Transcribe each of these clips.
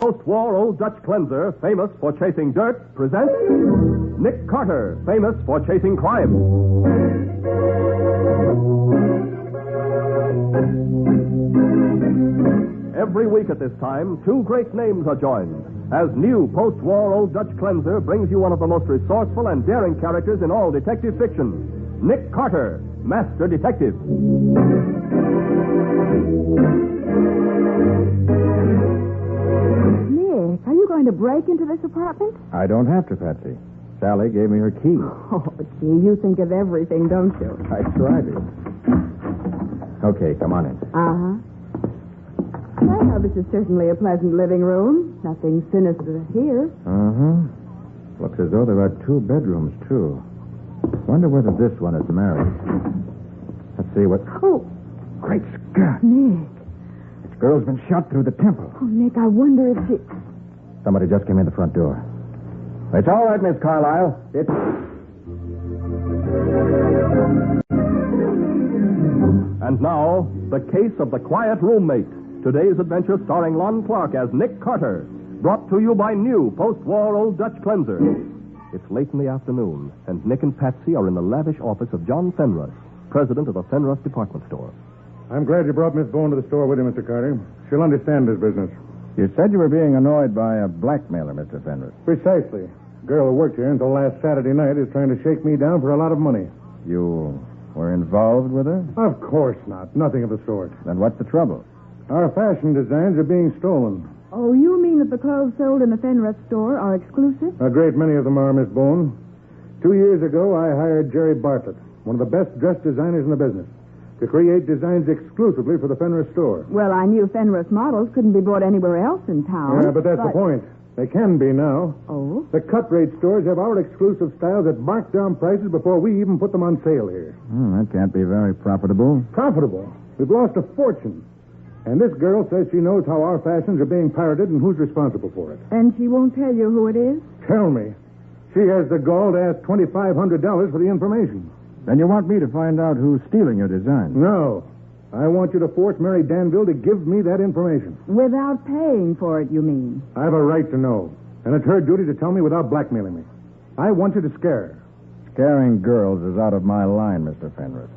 Post-war Old Dutch cleanser, famous for chasing dirt, presents Nick Carter, famous for chasing crime. Every week at this time, two great names are joined, as new post-war Old Dutch cleanser brings you one of the most resourceful and daring characters in all detective fiction, Nick Carter, Master Detective. Nick, are you going to break into this apartment? I don't have to, Patsy. Sally gave me her key. Oh, gee, you think of everything, don't you? I tried it. Okay, come on in. Uh-huh. Well, this is certainly a pleasant living room. Nothing sinister here. Uh-huh. Looks as though there are two bedrooms, too. Wonder whether this one is married. Let's see what... Oh. Great Scott. Nick. This girl's been shot through the temple. Oh, Nick, I wonder if she... Somebody just came in the front door. It's all right, Miss Carlyle. It's... And now, the case of the quiet roommate. Today's adventure starring Lon Clark as Nick Carter. Brought to you by new post-war Old Dutch cleanser. It's late in the afternoon, and Nick and Patsy are in the lavish office of John Fenruss, president of the Fenruss department store. I'm glad you brought Miss Bowen to the store with you, Mr. Carter. She'll understand this business. You said you were being annoyed by a blackmailer, Mr. Fenruss. Precisely. The girl who worked here until last Saturday night is trying to shake me down for a lot of money. You were involved with her? Of course not. Nothing of the sort. Then what's the trouble? Our fashion designs are being stolen. Oh, you mean that the clothes sold in the Fenruss store are exclusive? A great many of them are, Miss Bowen. 2 years ago, I hired Jerry Bartlett, one of the best dress designers in the business, to create designs exclusively for the Fenruss store. Well, I knew Fenruss models couldn't be bought anywhere else in town. Yeah, but that's the point. They can be now. Oh? The cut-rate stores have our exclusive styles at marked-down prices before we even put them on sale here. That can't be very profitable. Profitable? We've lost a fortune. And this girl says she knows how our fashions are being pirated and who's responsible for it. And she won't tell you who it is? Tell me. She has the gall to ask $2,500 for the information. Then you want me to find out who's stealing your design? No. I want you to force Mary Danville to give me that information. Without paying for it, you mean? I have a right to know. And it's her duty to tell me without blackmailing me. I want you to scare her. Scaring girls is out of my line, Mr. Fenruss.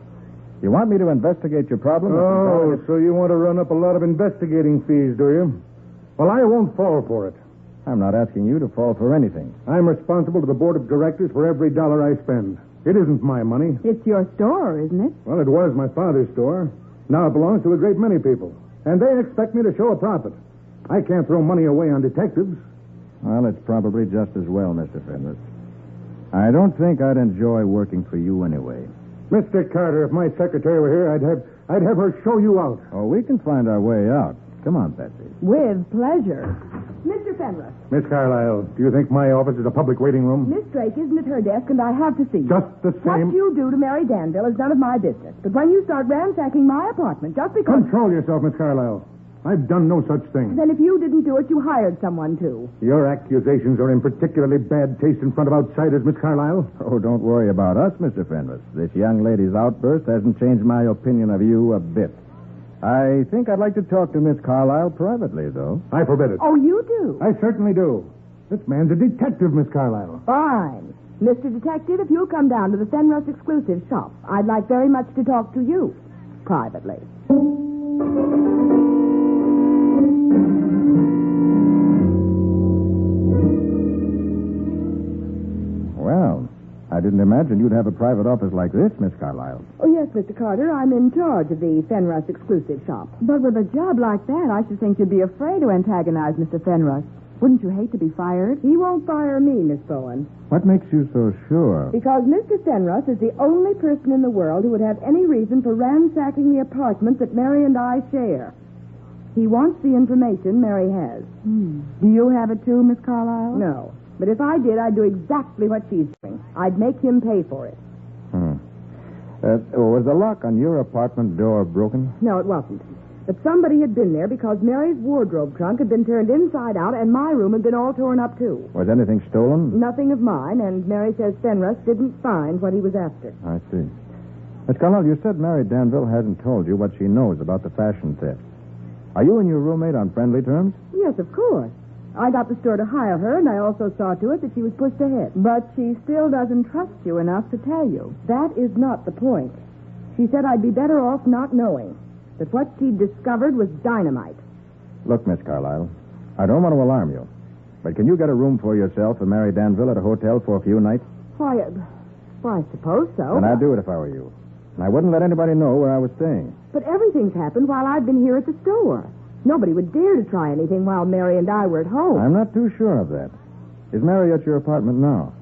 You want me to investigate your problem? Oh, so you want to run up a lot of investigating fees, do you? Well, I won't fall for it. I'm not asking you to fall for anything. I'm responsible to the board of directors for every dollar I spend. It isn't my money. It's your store, isn't it? Well, it was my father's store. Now it belongs to a great many people. And they expect me to show a profit. I can't throw money away on detectives. Well, it's probably just as well, Mr. Fenruss. I don't think I'd enjoy working for you anyway. Mr. Carter, if my secretary were here, I'd have her show you out. Oh, we can find our way out. Come on, Patsy. With pleasure. Mr. Fenruss. Miss Carlyle, do you think my office is a public waiting room? Miss Drake isn't at her desk, and I have to see you. Just the same. What you do to Mary Danville is none of my business. But when you start ransacking my apartment, just because... Control yourself, Miss Carlyle. I've done no such thing. Then if you didn't do it, you hired someone to. Your accusations are in particularly bad taste in front of outsiders, Miss Carlyle. Oh, don't worry about us, Mr. Fenruss. This young lady's outburst hasn't changed my opinion of you a bit. I think I'd like to talk to Miss Carlyle privately, though. I forbid it. Oh, you do? I certainly do. This man's a detective, Miss Carlyle. Fine. Mr. Detective, if you'll come down to the Fenruss exclusive shop, I'd like very much to talk to you privately. Well, I didn't imagine you'd have a private office like this, Miss Carlyle. Oh, yes, Mr. Carter. I'm in charge of the Fenruss exclusive shop. But with a job like that, I should think you'd be afraid to antagonize Mr. Fenruss. Wouldn't you hate to be fired? He won't fire me, Miss Bowen. What makes you so sure? Because Mr. Fenruss is the only person in the world who would have any reason for ransacking the apartment that Mary and I share. He wants the information Mary has. Do you have it too, Miss Carlyle? No. But if I did, I'd do exactly what she's doing. I'd make him pay for it. Was the lock on your apartment door broken? No, it wasn't. But somebody had been there because Mary's wardrobe trunk had been turned inside out and my room had been all torn up, too. Was anything stolen? Nothing of mine, and Mary says Fenruss didn't find what he was after. I see. Miss Carlyle, you said Mary Danville hasn't told you what she knows about the fashion theft. Are you and your roommate on friendly terms? Yes, of course. I got the store to hire her, and I also saw to it that she was pushed ahead. But she still doesn't trust you enough to tell you. That is not the point. She said I'd be better off not knowing. That what she'd discovered was dynamite. Look, Miss Carlyle, I don't want to alarm you, but can you get a room for yourself and Mary Danville at a hotel for a few nights? Why, I suppose so. And I'd do it if I were you. And I wouldn't let anybody know where I was staying. But everything's happened while I've been here at the store. Nobody would dare to try anything while Mary and I were at home. I'm not too sure of that. Is Mary at your apartment now?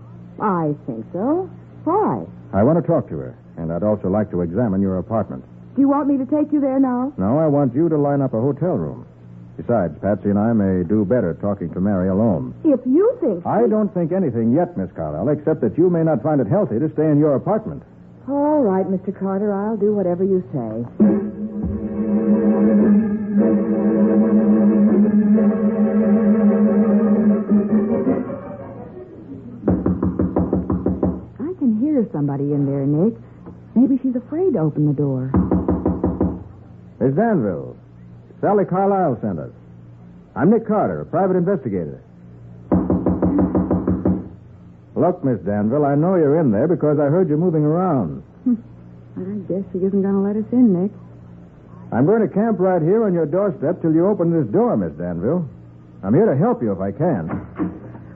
I think so. Why? I want to talk to her, and I'd also like to examine your apartment. Do you want me to take you there now? No, I want you to line up a hotel room. Besides, Patsy and I may do better talking to Mary alone. If you think... I don't think anything yet, Miss Carlyle, except that you may not find it healthy to stay in your apartment. All right, Mr. Carter, I'll do whatever you say. I can hear somebody in there, Nick. Maybe she's afraid to open the door. Miss Danville, Sally Carlyle sent us. I'm Nick Carter, a private investigator. Look, Miss Danville, I know you're in there because I heard you moving around. I guess she isn't going to let us in, Nick. I'm going to camp right here on your doorstep till you open this door, Miss Danville. I'm here to help you if I can.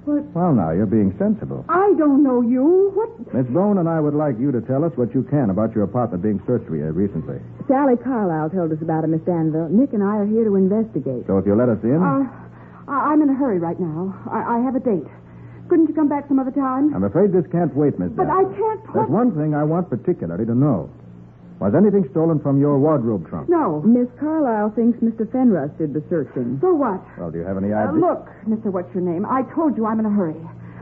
What? Well, now, you're being sensible. I don't know you. What? Miss Bowen and I would like you to tell us what you can about your apartment being searched recently. Sally Carlyle told us about it, Miss Danville. Nick and I are here to investigate. So if you'll let us in... I'm in a hurry right now. I have a date. Couldn't you come back some other time? I'm afraid this can't wait, Miss But Danville. I can't... There's one thing I want particularly to know. Was anything stolen from your wardrobe trunk? No. Miss Carlyle thinks Mr. Fenruss did the searching. So what? Well, do you have any idea? Look, Mr. What's-your-name, I told you I'm in a hurry.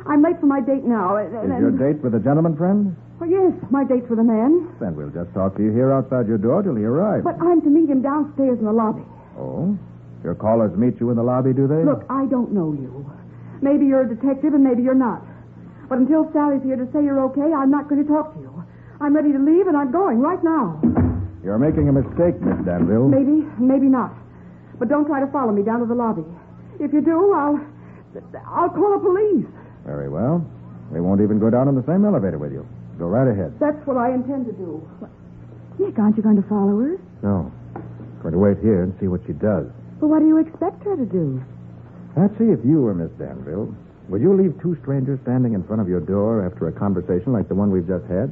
I'm late for my date now. Is your date with a gentleman friend? Well, yes, my date's with a man. Then we'll just talk to you here outside your door till he arrives. But I'm to meet him downstairs in the lobby. Oh? Your callers meet you in the lobby, do they? Look, I don't know you. Maybe you're a detective and maybe you're not. But until Sally's here to say you're okay, I'm not going to talk to you. I'm ready to leave and I'm going right now. You're making a mistake, Miss Danville. Maybe not. But don't try to follow me down to the lobby. If you do, I'll call the police. Very well. We won't even go down in the same elevator with you. Go right ahead. That's what I intend to do. Nick, aren't you going to follow her? No. Going to wait here and see what she does. Well, what do you expect her to do? Patsy, if you were Miss Danville, would you leave two strangers standing in front of your door after a conversation like the one we've just had?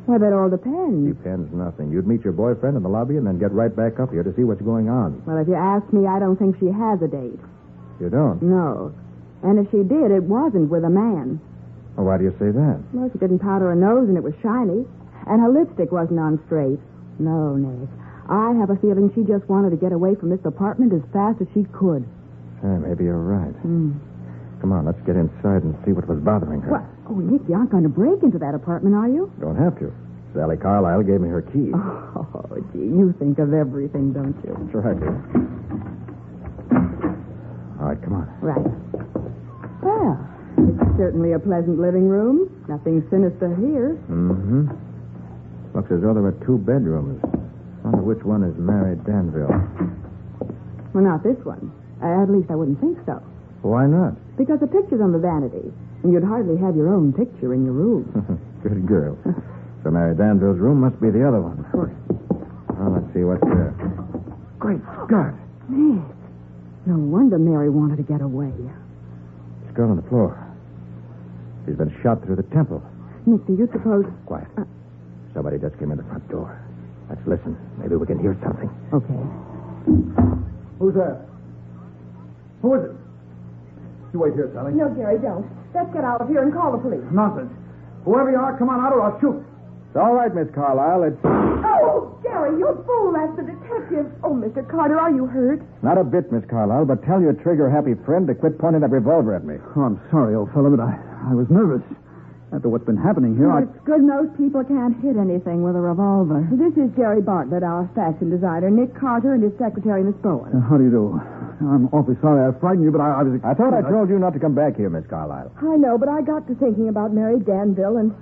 Well, that all depends. Depends nothing. You'd meet your boyfriend in the lobby and then get right back up here to see what's going on. Well, if you ask me, I don't think she has a date. You don't? No. And if she did, it wasn't with a man. Well, why do you say that? Well, she didn't powder her nose and it was shiny. And her lipstick wasn't on straight. No, Nick. I have a feeling she just wanted to get away from this apartment as fast as she could. Maybe you're right. Come on, let's get inside and see what was bothering her. What? Oh, Nick, you aren't going to break into that apartment, are you? Don't have to. Sally Carlyle gave me her key. Oh, gee, you think of everything, don't you? That's right, dear. All right, come on. Right. Well, it's certainly a pleasant living room. Nothing sinister here. Mm-hmm. Looks as though there were two bedrooms. I wonder which one is Mary Danville. Well, not this one. At least I wouldn't think so. Why not? Because the picture's on the vanity, and you'd hardly have your own picture in your room. Good girl. So Mary Danville's room must be the other one. Of course. Well, let's see what's there. Great Scott. Nick, no wonder Mary wanted to get away. This girl on the floor. She's been shot through the temple. Nick, do you suppose... Quiet. Somebody just came in the front door. Let's listen. Maybe we can hear something. Okay. Who's that? Who is it? You wait here, Sally. No, Jerry, don't. Let's get out of here and call the police. Nonsense. Whoever you are, come on out or I'll shoot. It's all right, Miss Carlyle. It's Oh, Jerry, you fool. That's the detective. Oh, Mr. Carter, are you hurt? not a bit, Miss Carlyle, but tell your trigger-happy friend to quit pointing that revolver at me. Oh, I'm sorry, old fellow, but I was nervous. After what's been happening here, It's good most people can't hit anything with a revolver. This is Jerry Bartlett, our fashion designer, Nick Carter, and his secretary, Miss Bowen. How do you do? I'm awfully sorry I frightened you, but I was... I thought I told you not to come back here, Miss Carlyle. I know, but I got to thinking about Mary Danville, and...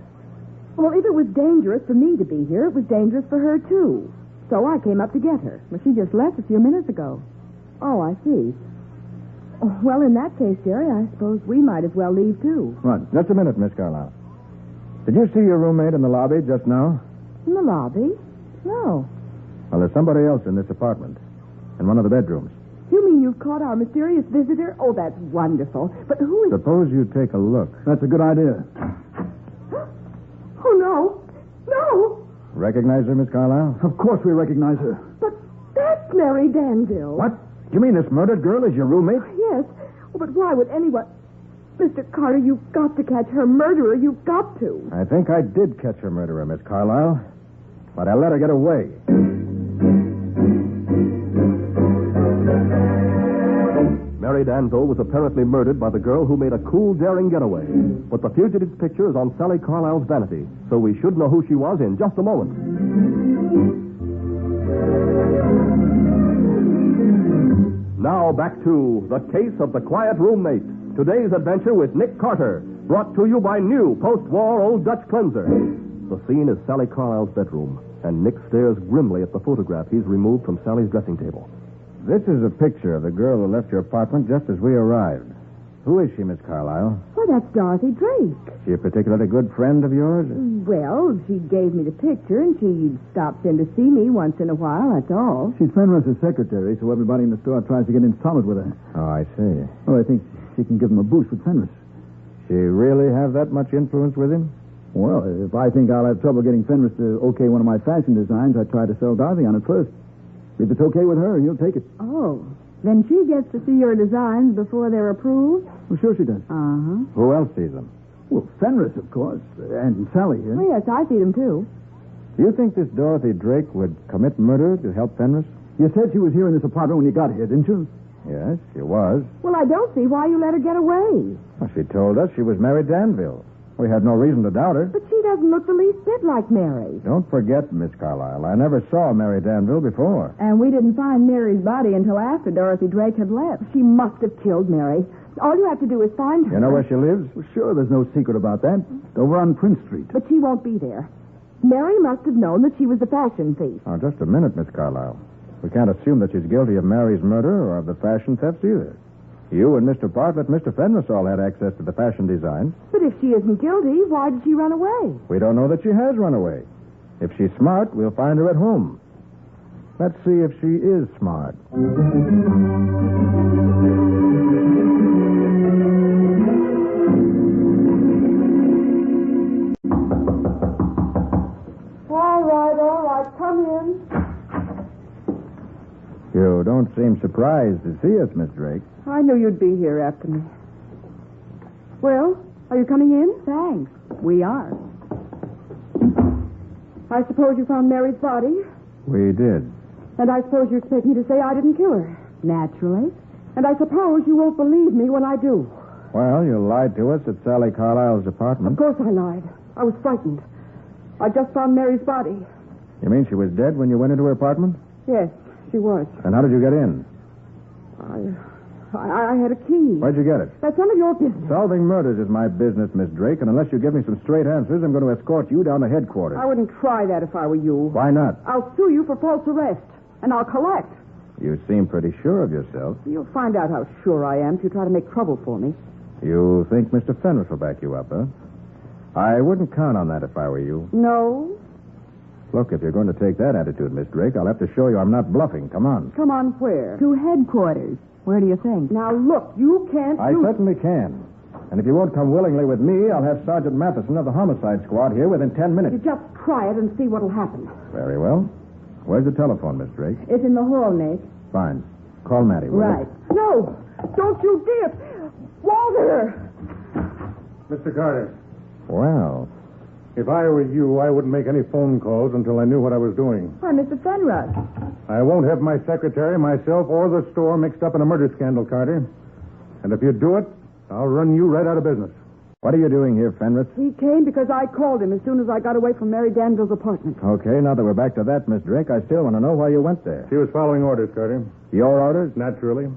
Well, if it was dangerous for me to be here, it was dangerous for her, too. So I came up to get her. Well, she just left a few minutes ago. Oh, I see. Oh, well, in that case, Jerry, I suppose we might as well leave, too. Right. Just a minute, Miss Carlyle. Did you see your roommate in the lobby just now? In the lobby? No. Well, there's somebody else in this apartment. In one of the bedrooms. You mean you've caught our mysterious visitor? Oh, that's wonderful. But who is... Suppose you take a look. That's a good idea. Oh, no. No! Recognize her, Miss Carlyle? Of course we recognize her. But that's Mary Danville. What? You mean this murdered girl is your roommate? Yes. Oh, but why would anyone... Mr. Carter, you've got to catch her murderer. You've got to. I think I did catch her murderer, Miss Carlyle. But I let her get away. Mary Danville was apparently murdered by the girl who made a cool, daring getaway. But the fugitive's picture is on Sally Carlisle's vanity, so we should know who she was in just a moment. Now back to The Case of the Quiet Roommate. Today's adventure with Nick Carter, brought to you by new post-war Old Dutch Cleanser. The scene is Sally Carlisle's bedroom, and Nick stares grimly at the photograph he's removed from Sally's dressing table. This is a picture of the girl who left your apartment just as we arrived. Who is she, Miss Carlyle? Well, that's Dorothy Drake. She a particularly good friend of yours? Well, she gave me the picture, and she stops in to see me once in a while, that's all. She's Fenris's secretary, so everybody in the store tries to get in solid with her. Oh, I see. Oh, I think she can give him a boost with Fenris. She really have that much influence with him? Well, if I think I'll have trouble getting Fenris to okay one of my fashion designs, I try to sell Dorothy on it first. If it's okay with her, he'll take it. Oh, then she gets to see your designs before they're approved? Well, sure she does. Uh-huh. Who else sees them? Well, Fenris, of course, and Sally here. Oh, yes, I see them, too. Do you think this Dorothy Drake would commit murder to help Fenris? You said she was here in this apartment when you got here, didn't you? Yes, she was. Well, I don't see why you let her get away. Well, she told us she was Mary Danville. We had no reason to doubt her. But she doesn't look the least bit like Mary. Don't forget, Miss Carlyle, I never saw Mary Danville before. And we didn't find Mary's body until after Dorothy Drake had left. She must have killed Mary. All you have to do is find her. You know where she lives? Well, sure, there's no secret about that. Over on Prince Street. But she won't be there. Mary must have known that she was the fashion thief. Oh, just a minute, Miss Carlyle. We can't assume that she's guilty of Mary's murder or of the fashion thefts either. You and Mr. Bartlett and Mr. Fenris all had access to the fashion designs. But if she isn't guilty, why did she run away? We don't know that she has run away. If she's smart, we'll find her at home. Let's see if she is smart. All right, come in. You don't seem surprised to see us, Miss Drake. I knew you'd be here after me. Well, are you coming in? Thanks. We are. I suppose you found Mary's body? We did. And I suppose you expect me to say I didn't kill her? Naturally. And I suppose you won't believe me when I do. Well, you lied to us at Sally Carlisle's Of apartment. course I lied. I was frightened. I just found Mary's body. You mean she was dead when you went into her apartment? Yes, she was. And how did you get in? I had a key. Where'd you get it? That's none of your business. Solving murders is my business, Miss Drake, and unless you give me some straight answers, I'm going to escort you down to headquarters. I wouldn't try that if I were you. Why not? I'll sue you for false arrest, and I'll collect. You seem pretty sure of yourself. You'll find out how sure I am if you try to make trouble for me. You think Mr. Fenris will back you up, huh? I wouldn't count on that if I were you. No? Look, if you're going to take that attitude, Miss Drake, I'll have to show you I'm not bluffing. Come on. Come on, where? To headquarters. Where do you think? Now, look, you can't I certainly can. And if you won't come willingly with me, I'll have Sergeant Matheson of the homicide squad here within 10 minutes. You just try it and see what'll happen. Very well. Where's the telephone, Miss Drake? It's in the hall, Nick. Fine. Call Mattie, will you? Right. No! Don't you dare! Walter! Mr. Carter, Well, if I were you, I wouldn't make any phone calls until I knew what I was doing. Why, Mr. Fenrod. I won't have my secretary, myself, or the store mixed up in a murder scandal, Carter. And if you do it, I'll run you right out of business. what are you doing here, Fenris? He came because I called him as soon as I got away from Mary Danville's apartment. Okay, now that we're back to that, Miss Drake, I still want to know why you went there. She was following orders, Carter. Your orders? Naturally.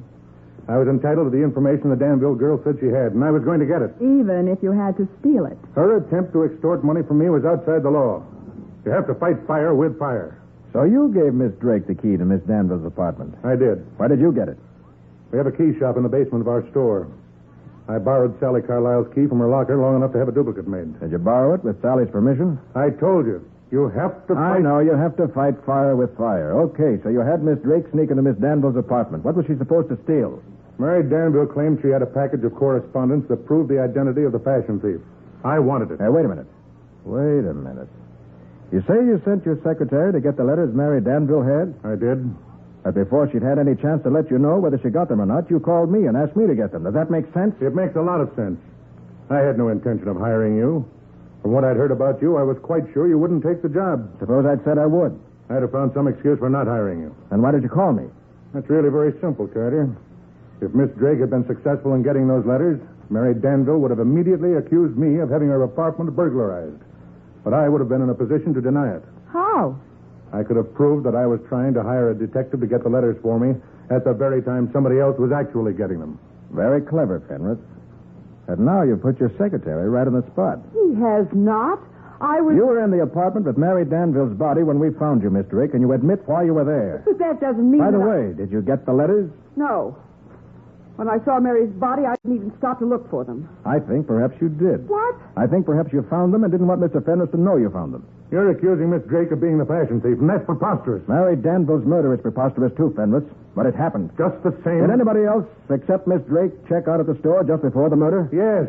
I was entitled to the information the Danville girl said she had, and I was going to get it. Even if you had to steal it. Her attempt to extort money from me was outside the law. You have to fight fire with fire. So you gave Miss Drake the key to Miss Danville's apartment. I did. Why did you get it? We have a key shop in the basement of our store. I borrowed Sally Carlisle's key from her locker long enough to have a duplicate made. Did you borrow it with Sally's permission? I told you. You have to fight... I know. You have to fight fire with fire. Okay, so you had Miss Drake sneak into Miss Danville's apartment. What was she supposed to steal? Mary Danville claimed she had a package of correspondence that proved the identity of the fashion thief. I wanted it. Hey, wait a minute. Wait a minute. You say you sent your secretary to get the letters Mary Danville had? I did. But before she'd had any chance to let you know whether she got them or not, you called me and asked me to get them. Does that make sense? It makes a lot of sense. I had no intention of hiring you. From what I'd heard about you, I was quite sure you wouldn't take the job. Suppose I'd said I would. I'd have found some excuse for not hiring you. Then why did you call me? That's really very simple, Carter. If Miss Drake had been successful in getting those letters, Mary Danville would have immediately accused me of having her apartment burglarized. But I would have been in a position to deny it. How? I could have proved that I was trying to hire a detective to get the letters for me at the very time somebody else was actually getting them. Very clever, Penrith. And now you've put your secretary right on the spot. He has not. I was... You were in the apartment with Mary Danville's body when we found you, Miss Drake, and you admit why you were there. But that doesn't mean By the that way, did you get the letters? No. When I saw Mary's body, I didn't even stop to look for them. I think perhaps you did. What? I think perhaps you found them and didn't want Mr. Fenris to know you found them. You're accusing Miss Drake of being the fashion thief, and that's preposterous. Mary Danville's murder is preposterous too, Fenris, but it happened. Just the same. Did anybody else, except Miss Drake, check out at the store just before the murder? Yes.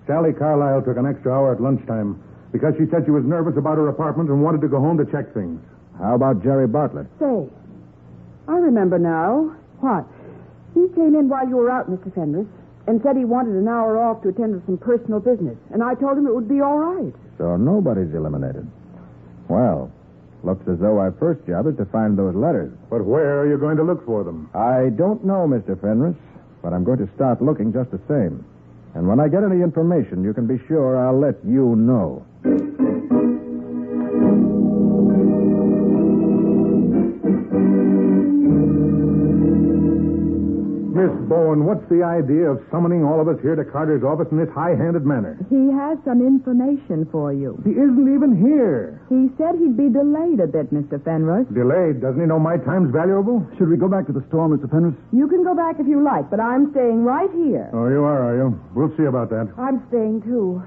Sally Carlisle took an extra hour at lunchtime because she said she was nervous about her apartment and wanted to go home to check things. How about Jerry Bartlett? Say, I remember now. What? He came in while you were out, Mr. Fenris, and said he wanted an hour off to attend to some personal business, and I told him it would be all right. So nobody's eliminated. Well, looks as though our first job is to find those letters. But where are you going to look for them? I don't know, Mr. Fenris, but I'm going to start looking just the same. And when I get any information, you can be sure I'll let you know. Miss Bowen, what's the idea of summoning all of us here to Carter's office in this high-handed manner? He has some information for you. He isn't even here. He said he'd be delayed a bit, Mr. Fenris. Delayed? Doesn't he know my time's valuable? Should we go back to the store, Mr. Fenris? You can go back if you like, but I'm staying right here. Oh, you are you? We'll see about that. I'm staying, too.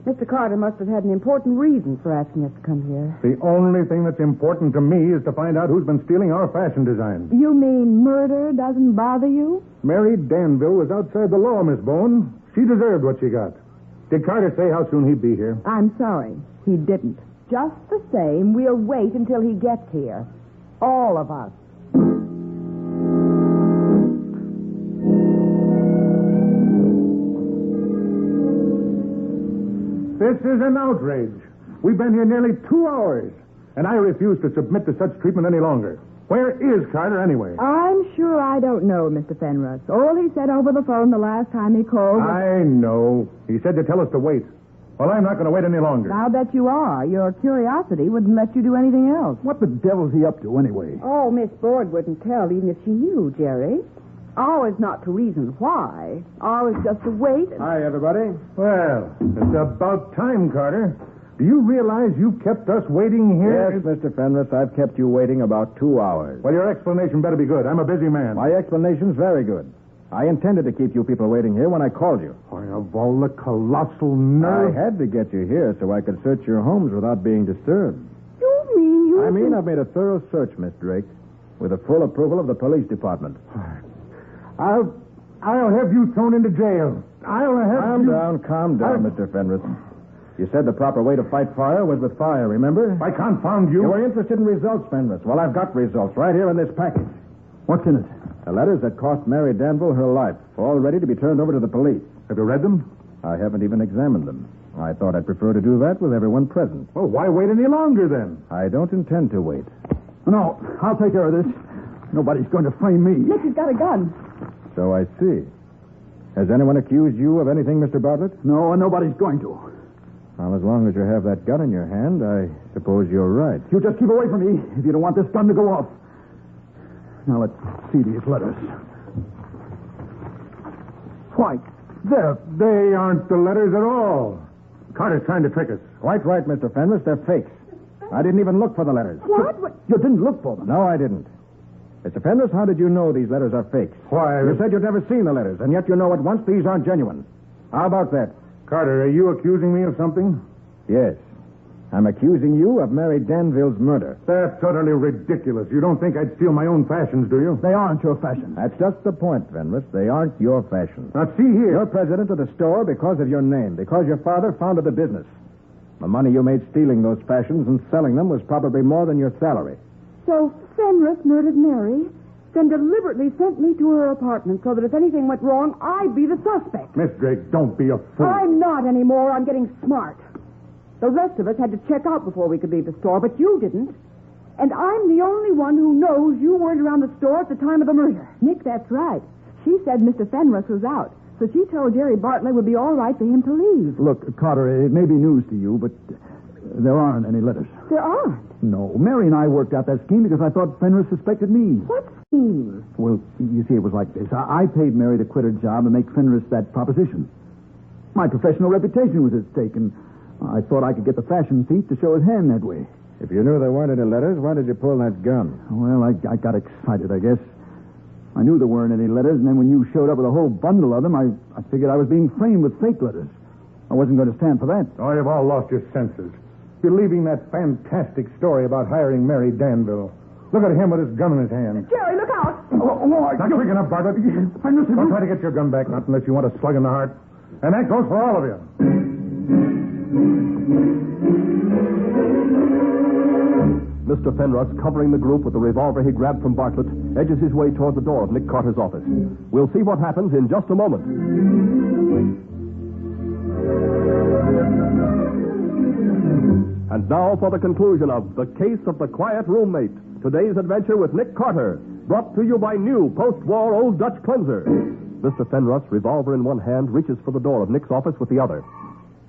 Mr. Carter must have had an important reason for asking us to come here. The only thing that's important to me is to find out who's been stealing our fashion designs. You mean murder doesn't bother you? Mary Danville was outside the law, Miss Bowen. She deserved what she got. Did Carter say how soon he'd be here? I'm sorry. He didn't. Just the same, we'll wait until he gets here. All of us. This is an outrage. We've been here nearly 2 hours, and I refuse to submit to such treatment any longer. Where is Carter, anyway? I'm sure I don't know, Mr. Fenris. All he said over the phone the last time he called was... I know. He said to tell us to wait. Well, I'm not going to wait any longer. I'll bet you are. Your curiosity wouldn't let you do anything else. What the devil's he up to, anyway? Oh, Miss Boyd wouldn't tell even if she knew, Jerry. Ours not to reason why. Ours just to wait. Hi, everybody. Well, it's about time, Carter. Do you realize you've kept us waiting here? Yes, Mr. Fenris, I've kept you waiting about 2 hours. Well, your explanation better be good. I'm a busy man. My explanation's very good. I intended to keep you people waiting here when I called you. Why, of all the colossal nerve... I had to get you here so I could search your homes without being disturbed. You mean you... I mean, I've made a thorough search, Miss Drake, with the full approval of the police department. I'll have you thrown into jail. I'll have Calm down, Mr. Fenris. You said the proper way to fight fire was with fire, remember? I confound you. You were interested in results, Fenris. Well, I've got results right here in this package. What's in it? The letters that cost Mary Danville her life, all ready to be turned over to the police. Have you read them? I haven't even examined them. I thought I'd prefer to do that with everyone present. Well, why wait any longer, then? I don't intend to wait. No, I'll take care of this. Nobody's going to frame me. Nick has got a gun. So I see. Has anyone accused you of anything, Mr. Bartlett? No, and nobody's going to. Well, as long as you have that gun in your hand, I suppose you're right. You just keep away from me if you don't want this gun to go off. Now, let's see these letters. Why, They aren't the letters at all. Carter's trying to trick us. Quite right, Mr. Fenris. They're fakes. I didn't even look for the letters. What? you didn't look for them. No, I didn't. Mr. Fenris, how did you know these letters are fakes? Why? You said you'd never seen the letters, and yet you know at once these aren't genuine. How about that? Carter, are you accusing me of something? Yes. I'm accusing you of Mary Danville's murder. That's utterly ridiculous. You don't think I'd steal my own fashions, do you? They aren't your fashion. That's just the point, Fenris. They aren't your fashion. Now, see here. You're president of the store because of your name, because your father founded the business. The money you made stealing those fashions and selling them was probably more than your salary. So Fenris murdered Mary, then deliberately sent me to her apartment so that if anything went wrong, I'd be the suspect. Miss Drake, don't be a fool. I'm not anymore. I'm getting smart. The rest of us had to check out before we could leave the store, but you didn't. And I'm the only one who knows you weren't around the store at the time of the murder. Nick, that's right. She said Mr. Fenris was out, so she told Jerry Bartlett it would be all right for him to leave. Look, Carter, it may be news to you, but there aren't any letters. There aren't. No, Mary and I worked out that scheme because I thought Fenris suspected me. What scheme? Well, you see, it was like this. I paid Mary to quit her job and make Fenris that proposition. My professional reputation was at stake, and I thought I could get the fashion thief to show his hand that way. If you knew there weren't any letters, why did you pull that gun? Well, I got excited, I guess. I knew there weren't any letters, and then when you showed up with a whole bundle of them, I figured I was being framed with fake letters. I wasn't going to stand for that. Oh, you've all lost your senses. Believing that fantastic story about hiring Mary Danville. Look at him with his gun in his hand. Jerry, look out! Not quick enough, Bartlett. Don't try to get your gun back, not unless you want a slug in the heart. And that goes for all of you. Mr. Fenris, covering the group with the revolver he grabbed from Bartlett, edges his way toward the door of Nick Carter's office. We'll see what happens in just a moment. And now for the conclusion of The Case of the Quiet Roommate. Today's adventure with Nick Carter, brought to you by new post-war Old Dutch Cleanser. Mr. Fenris, revolver in one hand, reaches for the door of Nick's office with the other.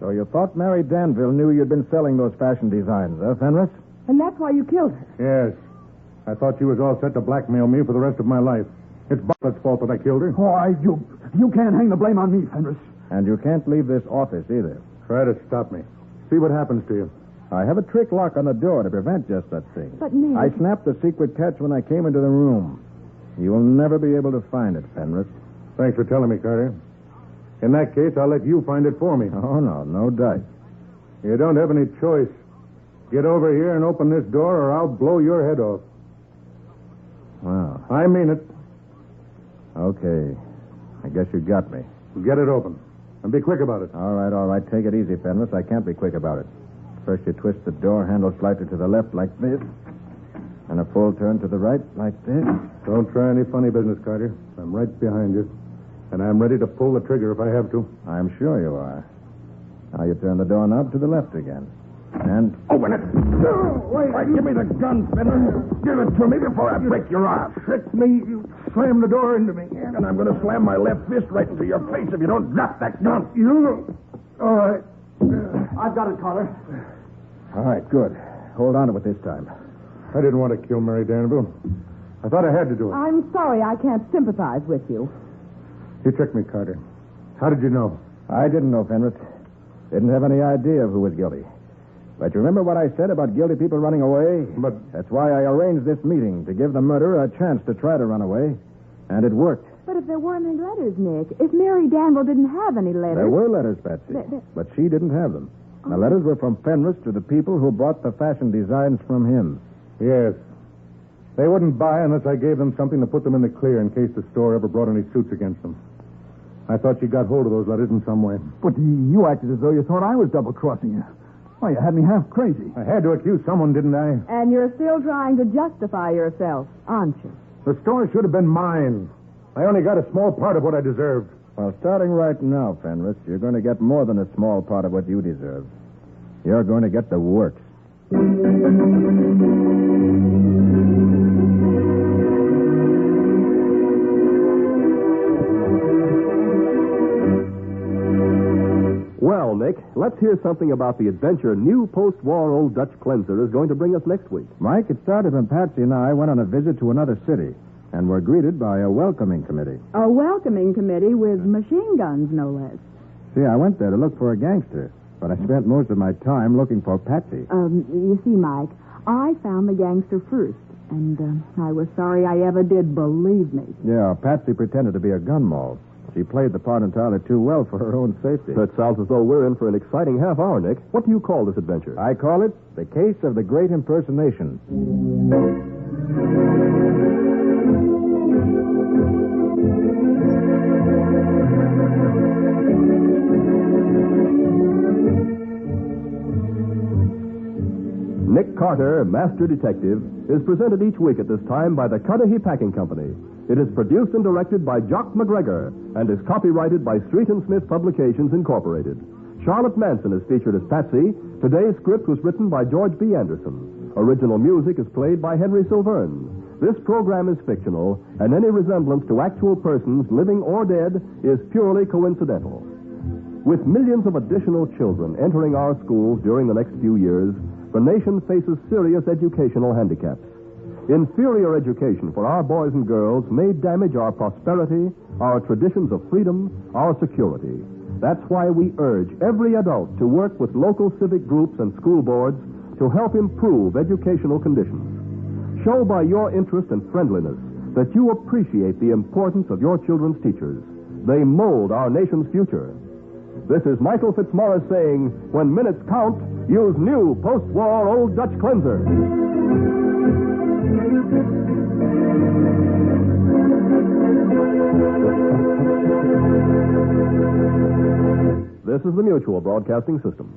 So you thought Mary Danville knew you'd been selling those fashion designs, huh, Fenris? And that's why you killed her. Yes. I thought she was all set to blackmail me for the rest of my life. It's Bartlett's fault that I killed her. Why, you can't hang the blame on me, Fenris. And you can't leave this office either. Try to stop me. See what happens to you. I have a trick lock on the door to prevent just that thing. But, Nick... I snapped the secret catch when I came into the room. You will never be able to find it, Fenris. Thanks for telling me, Carter. In that case, I'll let you find it for me. Oh, no dice. You don't have any choice. Get over here and open this door, or I'll blow your head off. Well, I mean it. okay. I guess you got me. Get it open. And be quick about it. All right. Take it easy, Fenris. I can't be quick about it. First, you twist the door handle slightly to the left like this, and a full turn to the right like this. Don't try any funny business, Carter. I'm right behind you. And I'm ready to pull the trigger if I have to. I'm sure you are. Now you turn the doorknob to the left again. And Open it. wait, give me the gun, Fenris. Give it to me before I break your arm. Trick me. You slammed the door into me. And I'm going to slam my left fist right into your face if you don't drop that gun. You? All right. I've got it, Carter. All right, good. Hold on to it this time. I didn't want to kill Mary Danville. I thought I had to do it. I'm sorry I can't sympathize with you. You tricked me, Carter. How did you know? I didn't know, Fenris. Didn't have any idea of who was guilty. But you remember what I said about guilty people running away? But That's why I arranged this meeting, to give the murderer a chance to try to run away. And it worked. But if there weren't any letters, Nick, if Mary Danville didn't have any letters... There were letters, Patsy. But she didn't have them. The letters were from Fenris to the people who bought the fashion designs from him. yes. They wouldn't buy unless I gave them something to put them in the clear in case the store ever brought any suits against them. I thought you got hold of those letters in some way. But you acted as though you thought I was double-crossing you. Why, you had me half crazy. I had to accuse someone, didn't I? And you're still trying to justify yourself, aren't you? The store should have been mine. I only got a small part of what I deserved. Well, starting right now, Fenris, you're going to get more than a small part of what you deserve. You're going to get the works. Well, Nick, let's hear something about the adventure new post-war Old Dutch Cleanser is going to bring us next week. Mike, it started when Patsy and I went on a visit to another city and were greeted by a welcoming committee. A welcoming committee with machine guns, no less. See, I went there to look for a gangster, but I spent most of my time looking for Patsy. You see, Mike, I found the gangster first. And I was sorry I ever did, believe me. Yeah, Patsy pretended to be a gun moll. She played the part entirely too well for her own safety. It sounds as though we're in for an exciting half hour, Nick. What do you call this adventure? I call it The Case of the Great Impersonation. Nick Carter, Master Detective, is presented each week at this time by the Cudahy Packing Company. It is produced and directed by Jock McGregor and is copyrighted by Street and Smith Publications, Incorporated. Charlotte Manson is featured as Patsy. Today's script was written by George B. Anderson. Original music is played by Henry Silverne. This program is fictional, and any resemblance to actual persons, living or dead, is purely coincidental. With millions of additional children entering our schools during the next few years, the nation faces serious educational handicaps. Inferior education for our boys and girls may damage our prosperity, our traditions of freedom, our security. That's why we urge every adult to work with local civic groups and school boards to help improve educational conditions. Show by your interest and friendliness that you appreciate the importance of your children's teachers. They mold our nation's future. This is Michael Fitzmaurice saying, when minutes count, use new post-war Old Dutch cleanser. This is the Mutual Broadcasting System.